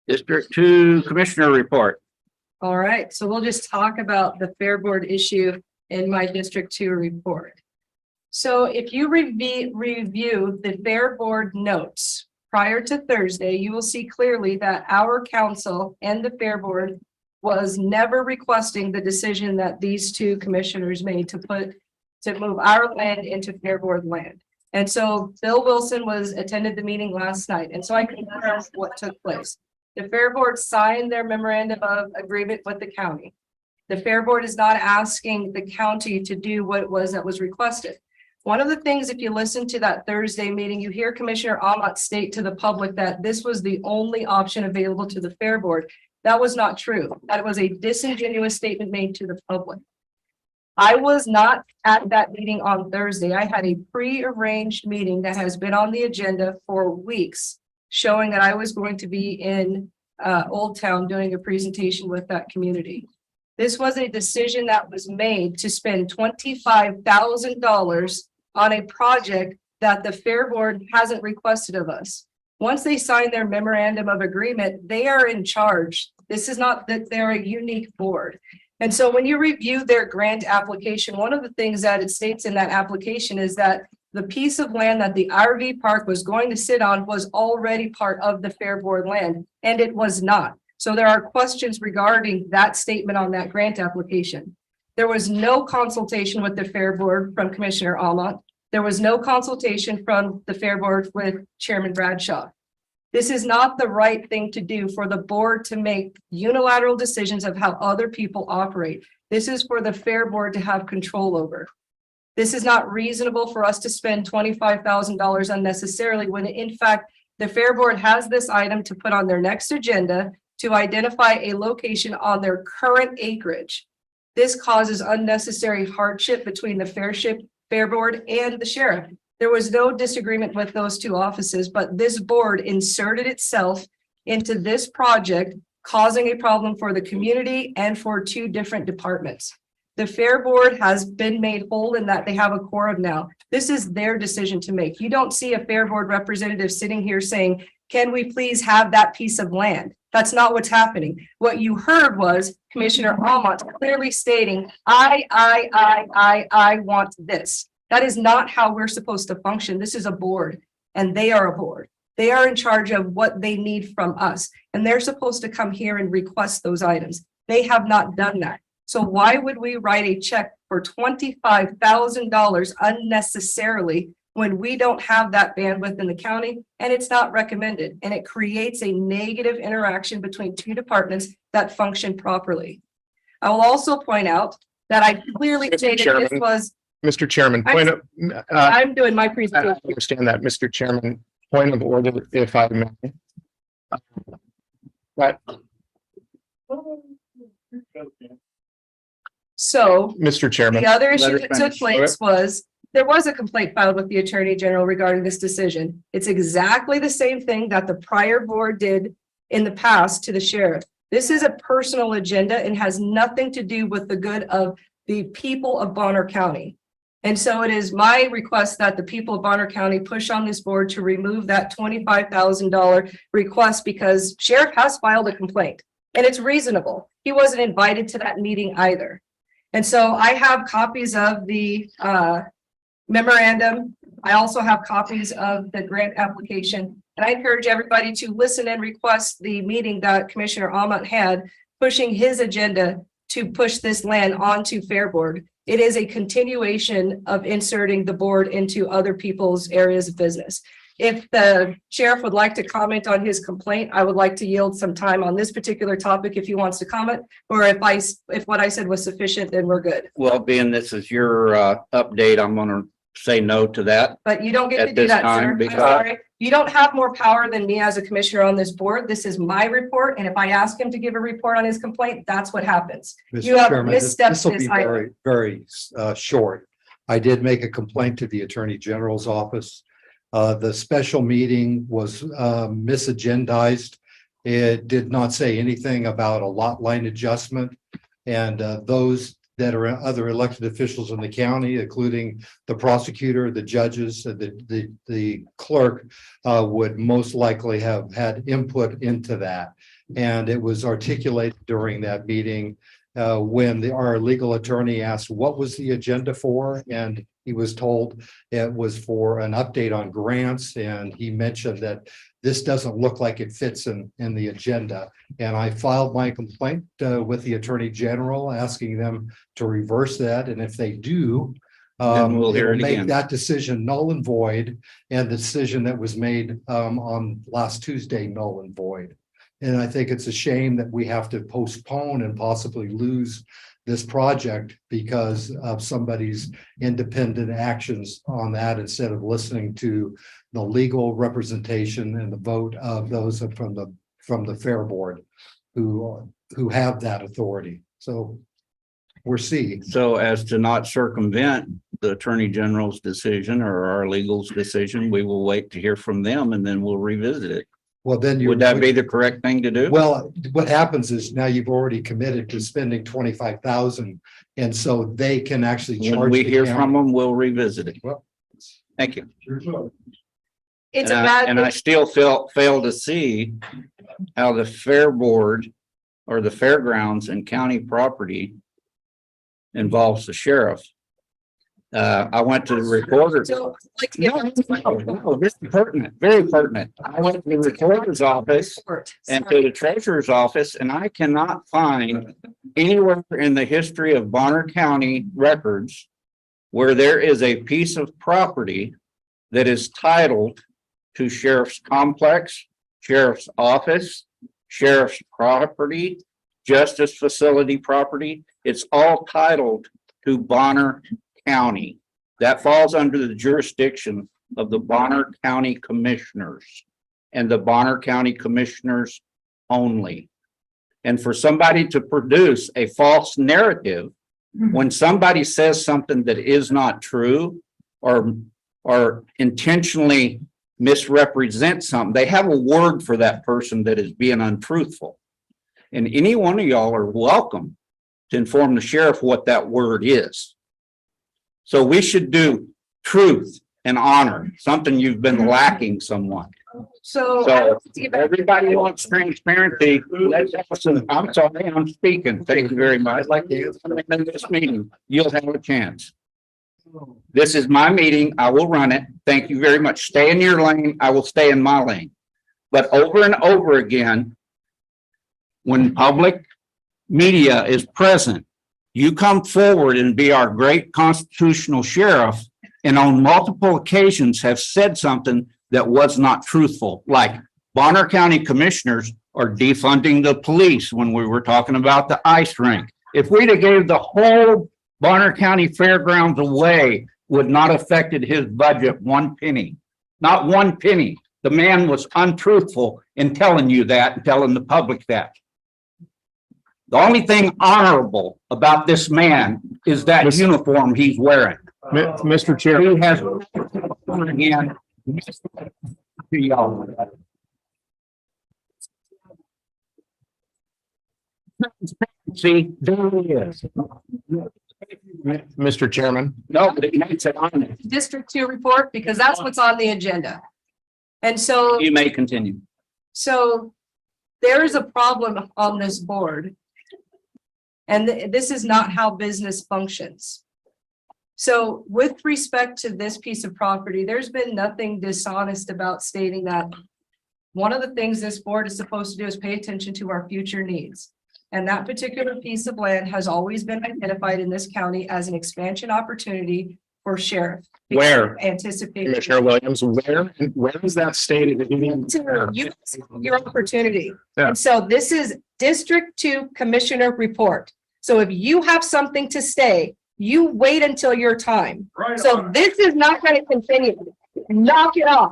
District 2 Commissioner report. All right, so we'll just talk about the Fair Board issue in my District 2 report. So if you review the Fair Board notes prior to Thursday, you will see clearly that our council and the Fair Board was never requesting the decision that these two commissioners made to move our land into Fair Board land. And so Bill Wilson attended the meeting last night, and so I can confirm what took place. The Fair Board signed their memorandum of agreement with the county. The Fair Board is not asking the county to do what it was that was requested. One of the things, if you listen to that Thursday meeting, you hear Commissioner Ahmad state to the public that this was the only option available to the Fair Board. That was not true. That was a disingenuous statement made to the public. I was not at that meeting on Thursday. I had a pre-arranged meeting that has been on the agenda for weeks, showing that I was going to be in Old Town doing a presentation with that community. This was a decision that was made to spend $25,000 on a project that the Fair Board hasn't requested of us. Once they sign their memorandum of agreement, they are in charge. This is not that they're a unique board. And so when you review their grant application, one of the things that it states in that application is that the piece of land that the RV park was going to sit on was already part of the Fair Board land, and it was not. So there are questions regarding that statement on that grant application. There was no consultation with the Fair Board from Commissioner Ahmad. There was no consultation from the Fair Board with Chairman Bradshaw. This is not the right thing to do for the board to make unilateral decisions of how other people operate. This is for the Fair Board to have control over. This is not reasonable for us to spend $25,000 unnecessarily when in fact, the Fair Board has this item to put on their next agenda to identify a location on their current acreage. This causes unnecessary hardship between the Fair Board and the sheriff. There was no disagreement with those two offices, but this board inserted itself into this project, causing a problem for the community and for two different departments. The Fair Board has been made whole in that they have a quorum now. This is their decision to make. You don't see a Fair Board representative sitting here saying, can we please have that piece of land? That's not what's happening. What you heard was Commissioner Ahmad clearly stating, I want this. That is not how we're supposed to function. This is a board and they are a board. They are in charge of what they need from us. And they're supposed to come here and request those items. They have not done that. So why would we write a check for $25,000 unnecessarily when we don't have that bandwidth in the county and it's not recommended? And it creates a negative interaction between two departments that function properly. I will also point out that I clearly stated this was Mr. Chairman, I'm doing my presentation. I understand that, Mr. Chairman. Point of order, if I may. But so, Mr. Chairman, the other issue that took place was there was a complaint filed with the Attorney General regarding this decision. It's exactly the same thing that the prior board did in the past to the sheriff. This is a personal agenda and has nothing to do with the good of the people of Bonner County. And so it is my request that the people of Bonner County push on this board to remove that $25,000 request because sheriff has filed a complaint and it's reasonable. He wasn't invited to that meeting either. And so I have copies of the memorandum. I also have copies of the grant application. And I encourage everybody to listen and request the meeting that Commissioner Ahmad had pushing his agenda to push this land onto Fair Board. It is a continuation of inserting the board into other people's areas of business. If the sheriff would like to comment on his complaint, I would like to yield some time on this particular topic if he wants to comment, or if what I said was sufficient, then we're good. Well, being this is your update, I'm going to say no to that. But you don't get to At do this that, time, sir. I'm because- sorry. You don't have more power than me as a commissioner on this board. This is my report. And if I ask him to give a report on his complaint, that's what happens. You have misstepped This will this be item. very short. I did make a complaint to the Attorney General's office. The special meeting was misagendized. It did not say anything about a lot line adjustment. And those that are other elected officials in the county, including the prosecutor, the judges, the clerk, would most likely have had input into that. And it was articulated during that meeting when our legal attorney asked what was the agenda for, and he was told it was for an update on grants, and he mentioned that this doesn't look like it fits in the agenda. And I filed my complaint with the Attorney General, asking them to reverse that, and if they do, Then we'll hear it'll it make again. that decision null and void, and the decision that was made on last Tuesday null and void. And I think it's a shame that we have to postpone and possibly lose this project because of somebody's independent actions on that, instead of listening to the legal representation and the vote of those from the Fair Board who have that authority. So we're seeing. So as to not circumvent the Attorney General's decision or our legal's decision, we will wait to hear from them and then we'll revisit it. Well, then Would that be the correct thing to do? Well, what happens is now you've already committed to spending 25,000, and so they can actually charge. When we the hear county. from them, we'll revisit it. Well, Thank you. It's And a bad. I still fail to see how the Fair Board or the fairgrounds and county property involves the sheriff. I went to the recorder. So, like, to give No, this is pertinent, very pertinent. I went to the recorder's office and to the treasurer's office, and I cannot find anywhere in the history of Bonner County records where there is a piece of property that is titled to sheriff's complex, sheriff's office, sheriff's property, justice facility property. It's all titled to Bonner County. That falls under the jurisdiction of the Bonner County Commissioners and the Bonner County Commissioners only. And for somebody to produce a false narrative when somebody says something that is not true or intentionally misrepresent something, they have a word for that person that is being untruthful. And any one of y'all are welcome to inform the sheriff what that word is. So we should do truth and honor, something you've been lacking somewhat. So everybody wants transparency. I'm sorry, I'm speaking. Thank you very much. I'd like to in this meeting, you'll have a chance. This is my meeting. I will run it. Thank you very much. Stay in your lane. I will stay in my lane. But over and over again, when public media is present, you come forward and be our great constitutional sheriff, and on multiple occasions have said something that was not truthful, like Bonner County Commissioners are defunding the police when we were talking about the ice rink. If we'd have gave the whole Bonner County Fairgrounds away, would not have affected his budget one penny, not one penny. The man was untruthful in telling you that and telling the public that. The only thing honorable about this man is that uniform he's wearing. Mr. Chair, He has again. See, there he is. Mr. Chairman, No, but it makes it on it. District 2 report, because that's what's on the agenda. And so, You may continue. there is a problem on this board. And this is not how business functions. So with respect to this piece of property, there's been nothing dishonest about stating that one of the things this board is supposed to do is pay attention to our future needs. And that particular piece of land has always been identified in this county as an expansion opportunity for sheriff. Where? Anticipation. Commissioner Williams, where is that stated? Your opportunity. Yeah. And so this is District 2 Commissioner report. So if you have something to say, you wait until your time. Right So on. this is not going to continue. Knock it off.